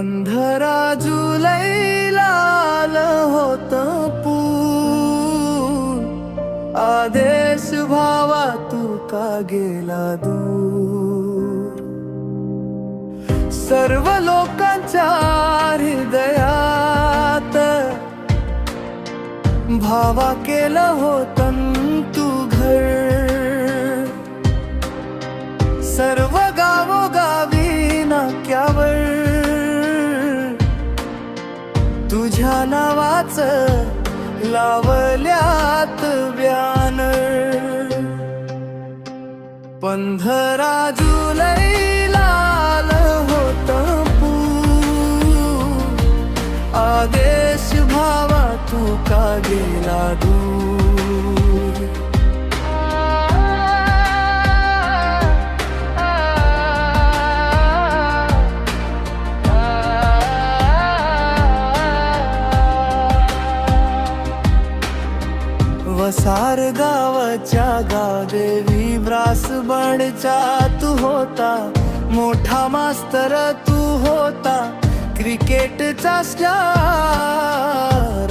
15 जुलैला आलं होतं पूर, आदेश भावा तू का गेला दूर. सर्व लोकांच्या हृदयात भावा केलं होतं तू घर. सर्व गावोगावी नाक्यावर तुझ्या नावाचं लावल्यात बॅनर. 15 जुलैला आलं होतं पूर, आदेश भावा तू का गेला दूर. वसार गावाच्या गादेवी ब्रास बँडचा तू होता, मोठा मास्तर तू होता, क्रिकेटचा स्टार.